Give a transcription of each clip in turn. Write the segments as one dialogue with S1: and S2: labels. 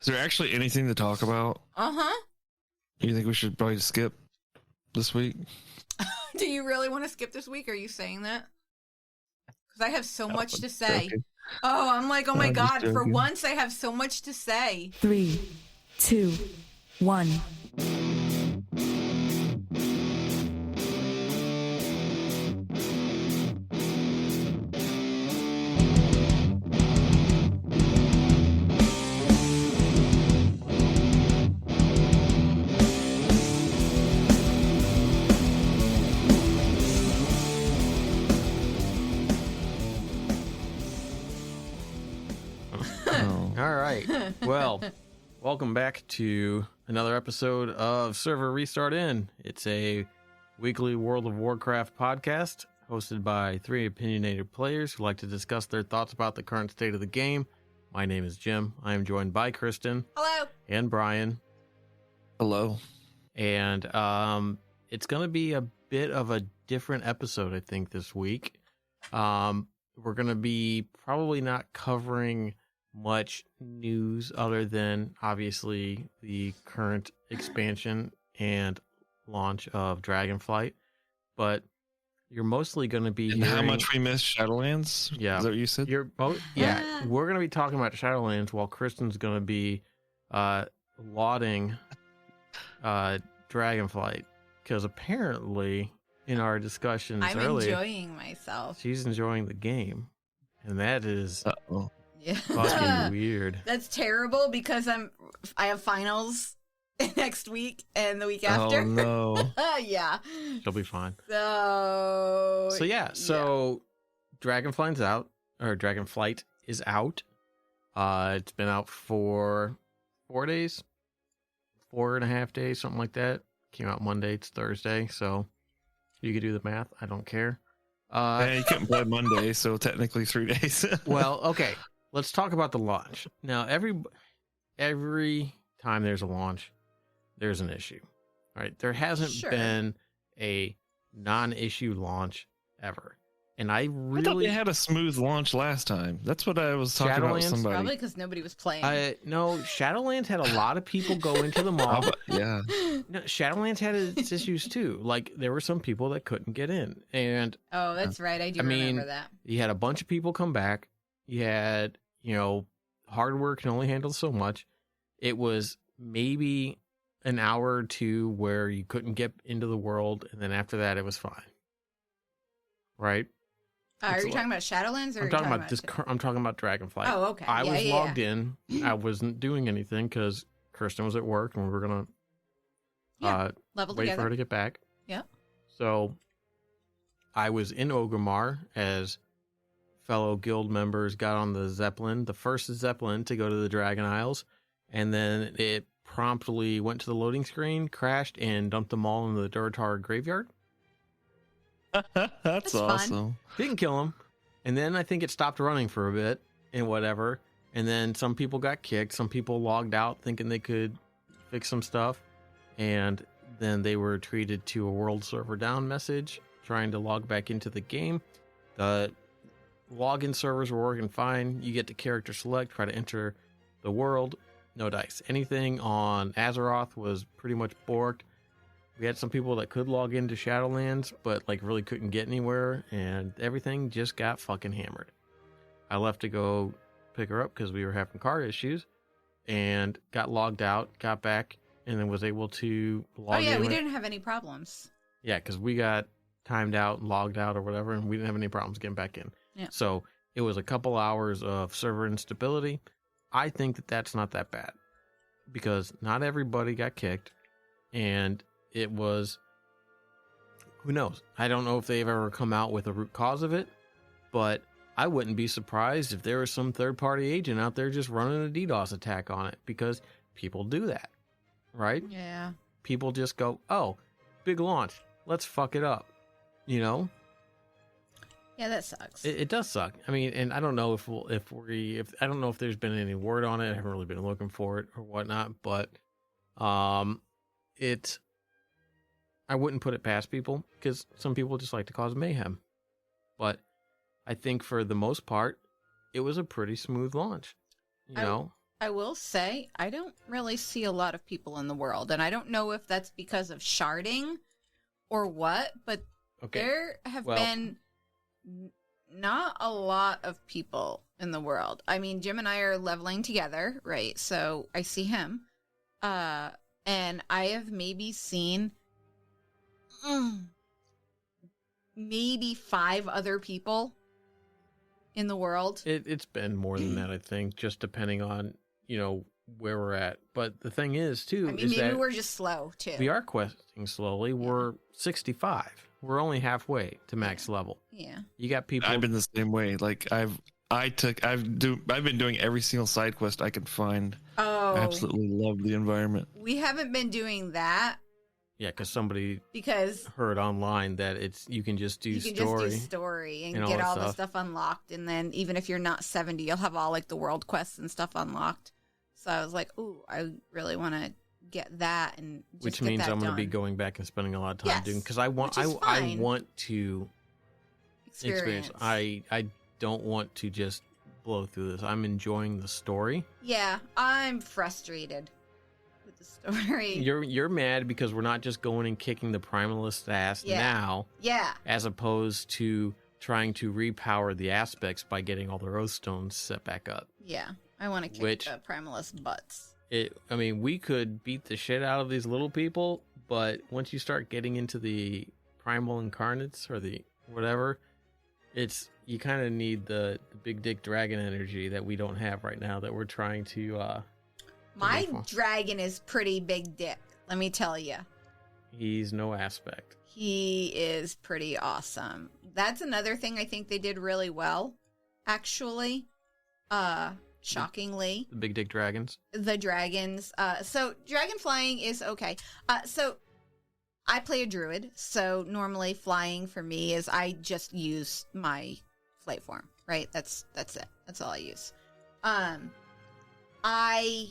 S1: Is there actually anything to talk about?
S2: Uh-huh.
S1: You think we should probably skip this week?
S2: Do you really want to skip this week? Are you saying that? Because I have so much to say.
S1: Joking.
S2: Oh, I'm like, oh my
S1: I'm just
S2: God. For
S1: joking.
S2: once, I have so much to say.
S3: 3, 2, 1.
S4: All right. Well, welcome back to another episode of Server Restart In. It's a weekly World of Warcraft podcast hosted by three opinionated players who like to discuss their thoughts about the current state of the game. My name is Jim. I am joined by Kristen.
S2: Hello.
S4: And Brian.
S1: Hello.
S4: And it's going to be a bit of a different episode, I think, this week. We're going to be probably not covering much news other than obviously the current expansion and launch of Dragonflight, but you're mostly going to be
S1: And how
S4: hearing
S1: much we missed Shadowlands?
S4: Yeah.
S1: Is that what you said?
S4: you're both we're going to be talking about Shadowlands while Kristen's going to be lauding Dragonflight, because apparently in our discussions
S2: I'm
S4: earlier
S2: enjoying myself.
S4: she's enjoying the game, and that is
S1: Uh-oh.
S2: Yeah.
S4: fucking weird.
S2: That's terrible because I have finals next week and the week after.
S1: Oh, no.
S2: Yeah.
S4: She'll be fine.
S2: So
S4: Dragonflight's out, or Dragonflight is out. It's been out for 4 days, 4.5 days, something like that. Came out Monday. It's Thursday, so you could do the math. I don't care.
S1: Yeah, you couldn't play Monday, so technically 3 days.
S4: Well, okay. Let's talk about the launch. Now, every time there's a launch, there's an issue. All right? There hasn't
S2: Sure.
S4: been a non-issue launch ever. And I
S1: I thought
S4: really
S1: they had a smooth launch last time. That's what I was talking about with
S4: Shadowlands?
S1: somebody.
S2: probably because nobody was playing.
S4: no, Shadowlands had a lot of people go into the mall.
S1: Yeah.
S4: No, Shadowlands had its issues too. Like, there were some people that couldn't get in. And
S2: Oh, that's right. I do
S4: I mean,
S2: remember that.
S4: you had a bunch of people come back. You had, hardware can only handle so much. It was maybe an hour or two where you couldn't get into the world, and then after that, it was fine. Right?
S2: Are
S4: it's
S2: you
S4: a
S2: talking about Shadowlands or
S4: I'm talking about this. I'm talking about Dragonflight.
S2: Oh, okay.
S4: I
S2: Yeah,
S4: was
S2: yeah,
S4: logged in. I wasn't doing anything because Kristen was at work, and we were gonna
S2: Level
S4: wait
S2: together.
S4: for her to get back.
S2: Yeah.
S4: So I was in Orgrimmar as fellow guild members got on the Zeppelin, the first Zeppelin to go to the Dragon Isles, and then it promptly went to the loading screen, crashed, and dumped them all in the Durotar graveyard.
S1: That's
S2: fun.
S1: awesome.
S4: Didn't kill them. And then I think it stopped running for a bit and whatever. And then some people got kicked. Some people logged out thinking they could fix some stuff. And then they were treated to a world server down message trying to log back into the game. The login servers were working fine. You get to character select, try to enter the world. No dice. Anything on Azeroth was pretty much borked. We had some people that could log into Shadowlands, but really couldn't get anywhere, and everything just got fucking hammered. I left to go pick her up because we were having car issues, and got logged out, got back, and then was able to log in.
S2: Oh, yeah, we didn't have any problems.
S4: Yeah, because we got timed out and logged out or whatever, and we didn't have any problems getting back in.
S2: Yeah.
S4: So it was a couple hours of server instability. I think that that's not that bad, because not everybody got kicked, and it was, who knows? I don't know if they've ever come out with a root cause of it, but I wouldn't be surprised if there was some third-party agent out there just running a DDoS attack on it, because people do that, right?
S2: Yeah.
S4: People just go, oh, big launch, let's fuck it up,
S2: Yeah, that sucks.
S4: It does suck. I mean, and I don't know if I don't know if there's been any word on it. I haven't really been looking for it or whatnot, but I wouldn't put it past people, because some people just like to cause mayhem. But I think for the most part, it was a pretty smooth launch.
S2: I will say, I don't really see a lot of people in the world, and I don't know if that's because of sharding or what, but there have been not a lot of people in the world. I mean, Jim and I are leveling together, right? So I see him. And I have maybe seen maybe 5 other people in the world.
S4: It's been more than that, I think, just depending on, where we're at. But the thing is, too,
S2: I mean, maybe we're just slow, too.
S4: We are questing slowly. Yeah. We're 65. We're only halfway to max level.
S2: Yeah.
S4: You got people.
S1: I've been the same way. Like I've been doing every single side quest I could find.
S2: Oh.
S1: I absolutely love the environment.
S2: We haven't been doing that.
S4: Yeah, because somebody
S2: because
S4: heard online that you can just do
S2: story and get all the stuff unlocked, and then even if you're not 70, you'll have all like the world quests and stuff unlocked. So I was like, ooh, I really want to get that, and just
S4: which
S2: get
S4: means
S2: that
S4: I'm going to
S2: done.
S4: be going back and spending a lot of time doing, because I want to experience. I don't want to just blow through this. I'm enjoying the story.
S2: Yeah, I'm frustrated with the story.
S4: You're mad because we're not just going and kicking the primalist ass now.
S2: Yeah.
S4: As opposed to trying to repower the aspects by getting all the Oath Stones set back up.
S2: Yeah, I want to kick the primalist butts.
S4: We could beat the shit out of these little people, but once you start getting into the primal incarnates or the whatever, you kind of need the big dick dragon energy that we don't have right now that we're trying to
S2: my dragon is pretty big dick, let me tell you.
S4: He's no aspect.
S2: He is pretty awesome. That's another thing I think they did really well, actually. Shockingly.
S4: The big dick dragons.
S2: The dragons. So dragon flying is okay. So I play a druid, so normally flying for me is I just use my flight form, right? That's it. That's all I use. I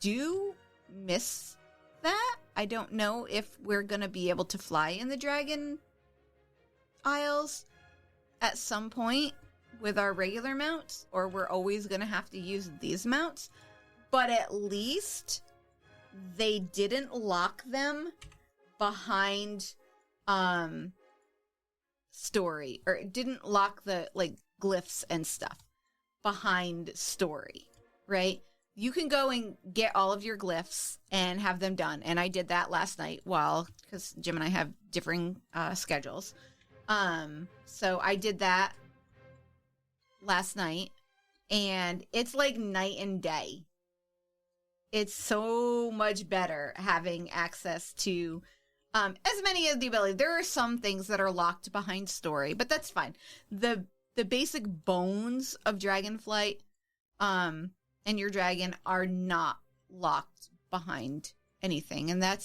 S2: do miss that. I don't know if we're gonna be able to fly in the dragon isles at some point with our regular mounts, or we're always gonna have to use these mounts. But at least they didn't lock them behind story, or it didn't lock the glyphs and stuff behind story, right? You can go and get all of your glyphs and have them done, and I did that last night because Jim and I have differing schedules. So I did that last night, and it's like night and day. It's so much better having access to as many of the abilities. There are some things that are locked behind story, but that's fine. The basic bones of Dragonflight and your dragon are not locked behind anything, and that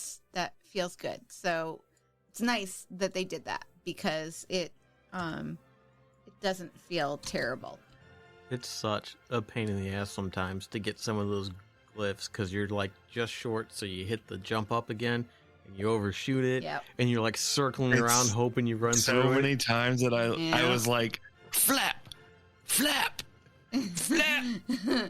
S2: feels good. So it's nice that they did that, because it doesn't feel terrible.
S4: It's such a pain in the ass sometimes to get some of those glyphs, because you're just short, so you hit the jump up again and you overshoot it.
S2: Yep.
S4: And you're circling around hoping you run through it.
S1: So many times that I was like, flap, flap, flap. Oh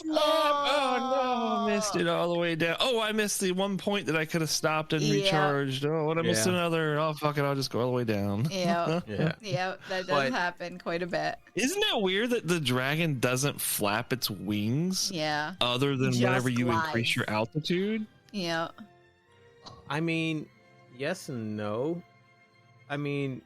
S1: no, I missed it all the way down. Oh, I missed the one point that I could have stopped and recharged. Oh, what I missed another. Oh, fuck it, I'll just go all the way down.
S2: Yeah. Yeah, that does happen quite a bit.
S1: Isn't it weird that the dragon doesn't flap its wings?
S2: Yeah.
S1: Other than
S2: Just
S1: whenever you
S2: glides.
S1: increase your altitude?
S2: Yeah.
S4: I mean, yes and no. I mean,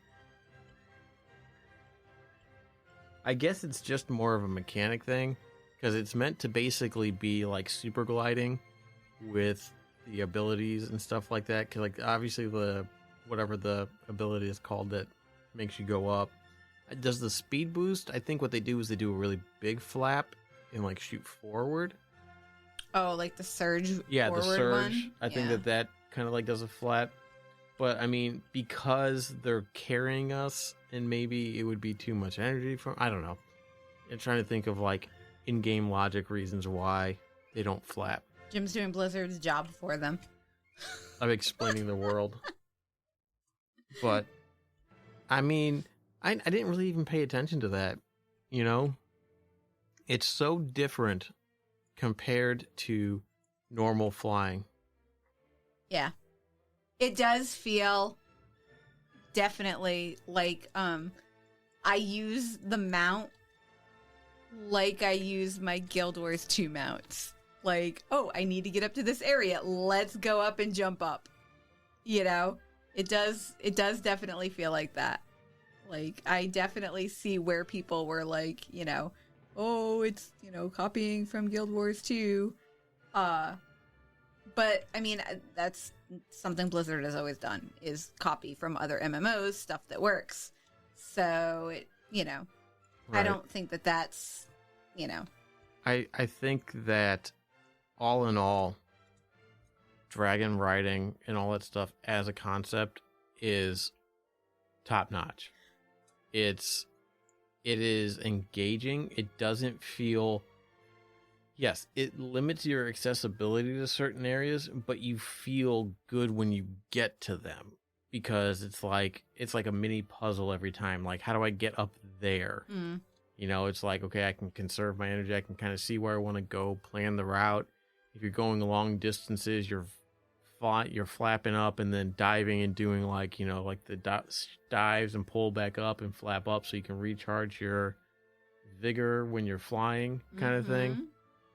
S4: I guess it's just more of a mechanic thing, because it's meant to basically be like super gliding with the abilities and stuff like that. Because obviously whatever the ability is called that makes you go up, does the speed boost. I think what they do is they do a really big flap and shoot forward.
S2: Oh, like the surge.
S4: Yeah, the surge.
S2: One?
S4: I think that kind of does a flat. But I mean, because they're carrying us, and maybe it would be too much energy from. I don't know. I'm trying to think of in-game logic reasons why they don't flap.
S2: Jim's doing Blizzard's job for them.
S4: I'm explaining the world. But I mean, I didn't really even pay attention to that. It's so different compared to normal flying.
S2: Yeah. It does feel definitely like I use the mount like I use my Guild Wars 2 mounts. Like, oh, I need to get up to this area. Let's go up and jump up. You know? It does definitely feel like that. Like, I definitely see where people were like, you know, oh, it's, you know, copying from Guild Wars 2. But, I mean, that's something Blizzard has always done, is copy from other MMOs, stuff that works. So, it, you know,
S4: Right.
S2: I don't think that that's, you know.
S4: I think that all in all, dragon riding and all that stuff as a concept is top notch. It is engaging. It doesn't feel, yes, it limits your accessibility to certain areas, but you feel good when you get to them because it's like a mini puzzle every time. Like, how do I get up there?
S2: Mm.
S4: You know, it's like, okay, I can conserve my energy. I can kind of see where I want to go, plan the route. If you're going long distances, you're flapping up and then diving and doing like, you know, like the dives and pull back up and flap up so you can recharge your vigor when you're flying kind of thing.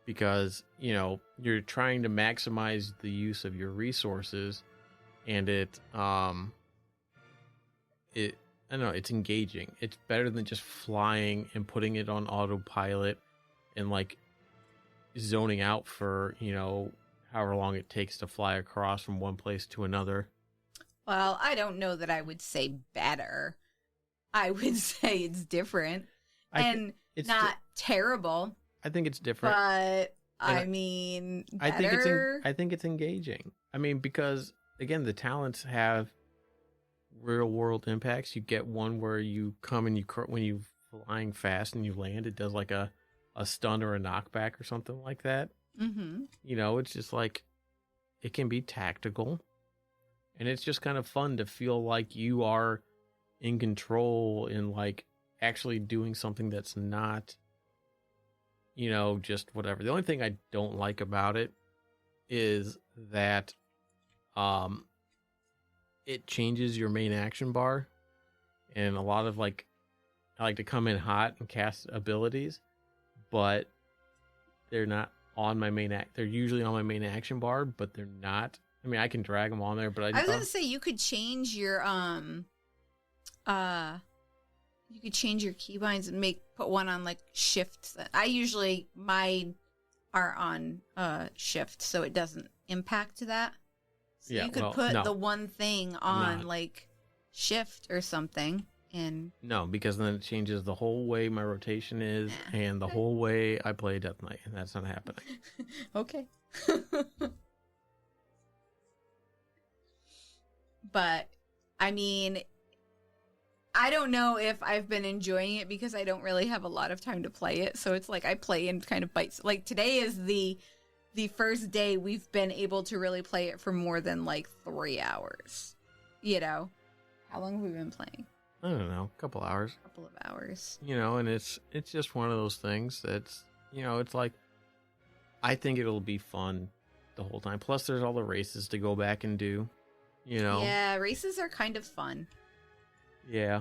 S4: Because, you know, you're trying to maximize the use of your resources and I don't know, it's engaging. It's better than just flying and putting it on autopilot and like zoning out for, you know, however long it takes to fly across from one place to another.
S2: Well, I don't know that I would say better. I would say it's different and
S4: it's
S2: not terrible.
S4: I think it's different.
S2: But I mean, better.
S4: I think it's engaging. I mean, because again, the talents have real world impacts. You get one where you come and when you flying fast and you land, it does like a stun or a knockback or something like that.
S2: Mm-hmm.
S4: You know, it's just like it can be tactical, and it's just kind of fun to feel like you are in control and like actually doing something that's not, you know, just whatever. The only thing I don't like about it is that it changes your main action bar, and a lot of like I like to come in hot and cast abilities, but they're not on my main they're usually on my main action bar, but they're not. I mean, I can drag them on there, but
S2: I was gonna say you could change your you could change your keybinds and put one on like shift. I usually mine are on shift, so it doesn't impact that. So
S4: Yeah,
S2: you could
S4: well,
S2: put
S4: no.
S2: the one thing on like shift or something, and
S4: no, because then it changes the whole way my rotation is and the whole way I play Death Knight, and that's not happening.
S2: okay. But I mean, I don't know if I've been enjoying it because I don't really have a lot of time to play it. So it's like I play in kind of bites. Like today is the first day we've been able to really play it for more than like 3 hours. You know, how long have we been playing?
S4: I don't know, a couple hours.
S2: A couple of hours.
S4: You know, and it's just one of those things that's, you know, it's like I think it'll be fun the whole time. Plus there's all the races to go back and do, you know.
S2: Yeah, races are kind of fun.
S4: Yeah.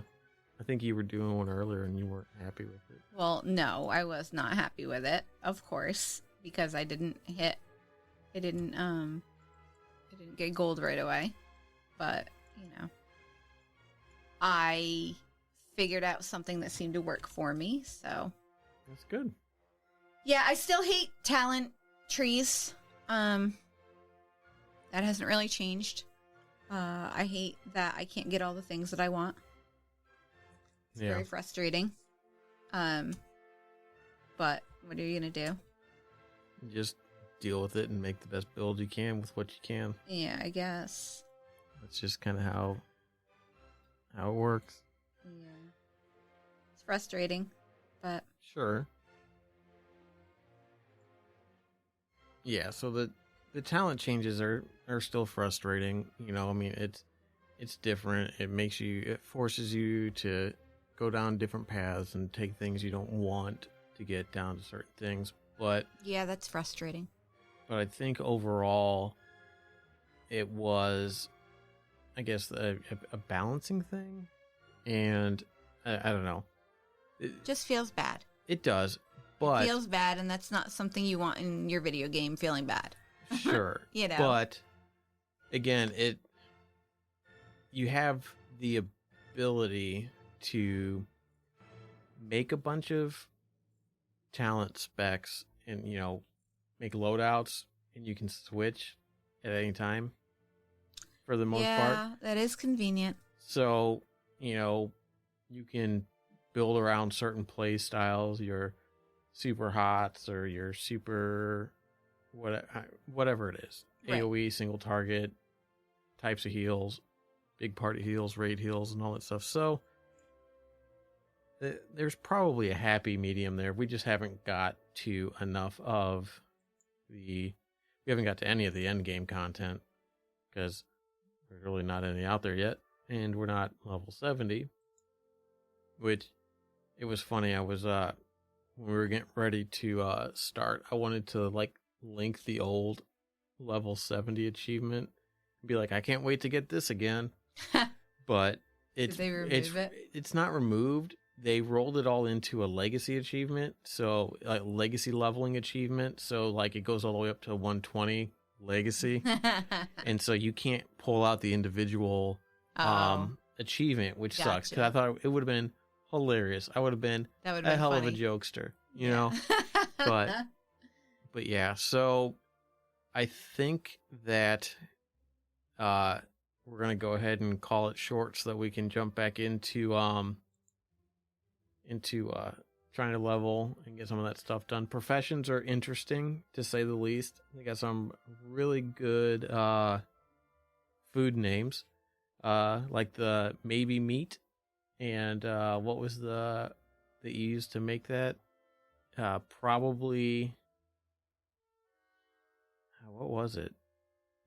S4: I think you were doing one earlier and you weren't happy with it.
S2: Well, no, I was not happy with it, of course, because I didn't get gold right away. But, you know, I figured out something that seemed to work for me, so.
S4: That's good.
S2: Yeah, I still hate talent trees. That hasn't really changed. I hate that I can't get all the things that I want. It's very frustrating. But what are you gonna do?
S4: Just deal with it and make the best build you can with what you can.
S2: Yeah, I guess.
S4: That's just kind of how it works.
S2: Yeah. It's frustrating, but
S4: Sure. Yeah, so the talent changes are still frustrating. You know, I mean, it's different. It forces you to go down different paths and take things you don't want to get down to certain things. But
S2: Yeah, that's frustrating.
S4: I think overall it was, I guess, a balancing thing. And I don't know.
S2: Just feels bad.
S4: It does.
S2: It
S4: But
S2: feels bad, and that's not something you want in your video game, feeling bad.
S4: sure.
S2: You know.
S4: But again, you have the ability to make a bunch of talent specs and, make loadouts, and you can switch at any time for the most part.
S2: Yeah, that is convenient.
S4: So, you can build around certain play styles, your super hots or your super whatever it is.
S2: Right.
S4: AoE, single target, types of heals, big party heals, raid heals, and all that stuff. So there's probably a happy medium there. We just haven't got to enough of we haven't got to any of the end game content because there's really not any out there yet, and we're not level 70. Which it was funny. I was when we were getting ready to start, I wanted to link the old level 70 achievement and be like, I can't wait to get this again. But
S2: Did they remove it?
S4: It's not removed. They rolled it all into a legacy achievement, so legacy leveling achievement. So it goes all the way up to 120 legacy, and so you can't pull out the individual achievement, which sucks because I thought it would have been hilarious. I would have been a hell of a jokester, you know. But yeah, so I think that we're gonna go ahead and call it short so that we can jump back into trying to level and get some of that stuff done. Professions are interesting to say the least. They got some really good food names, like the maybe meat, and what was the that you used to make that? Probably what was it?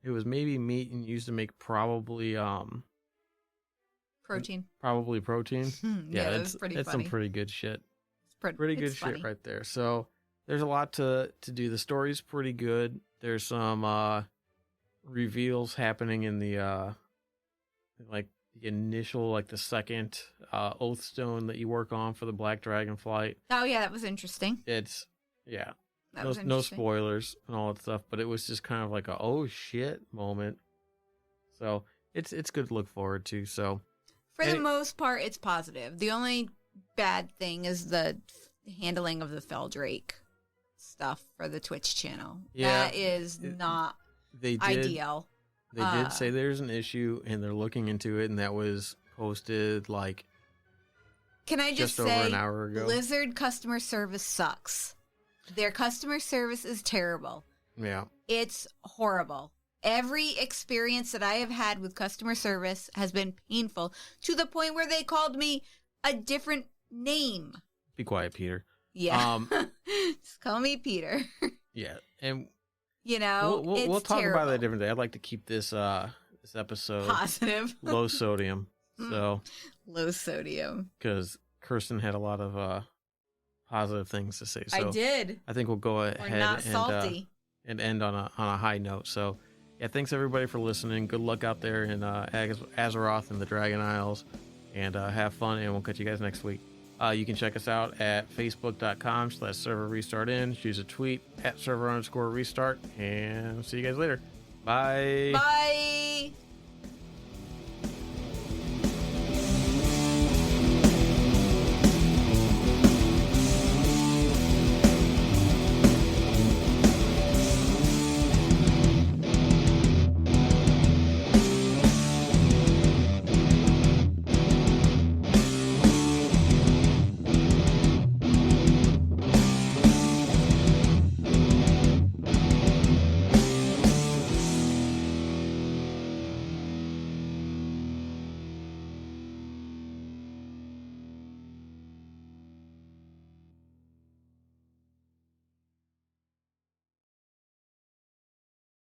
S4: It was maybe meat and used to make probably
S2: protein.
S4: Probably protein.
S2: Yeah, that's pretty
S4: it's
S2: funny.
S4: some pretty good shit.
S2: It's
S4: Pretty good
S2: funny.
S4: shit right there. So there's a lot to do. The story's pretty good. There's some reveals happening in the the initial, the second oath stone that you work on for the Black Dragonflight.
S2: Oh yeah, that was interesting.
S4: It's that
S2: That was
S4: no
S2: interesting.
S4: spoilers and all that stuff, but it was just kind of like a oh shit moment. So it's good to look forward to. So
S2: For the most part, it's positive. The only bad thing is the handling of the Feldrake stuff for the Twitch channel.
S4: Yeah,
S2: that is not
S4: they did,
S2: ideal.
S4: They did say there's an issue and they're looking into it, and that was posted
S2: Can I just say,
S4: over an hour ago.
S2: Blizzard customer service sucks. Their customer service is terrible.
S4: Yeah.
S2: It's horrible. Every experience that I have had with customer service has been painful to the point where they called me a different name.
S4: Be quiet, Peter.
S2: Yeah. Just call me Peter.
S4: Yeah. And
S2: we'll
S4: talk
S2: terrible.
S4: about that a different day. I'd like to keep this episode
S2: Positive.
S4: low sodium. So
S2: low sodium.
S4: Because Kirsten had a lot of positive things to say. So
S2: I did.
S4: I think we'll go
S2: We're
S4: ahead
S2: not salty.
S4: and end on a high note. So yeah, thanks everybody for listening. Good luck out there in Azeroth and the Dragon Isles, and have fun. And we'll catch you guys next week. You can check us out at facebook.com/server-restart-in. Choose a tweet at server_restart, and see you guys later. Bye.
S2: Bye.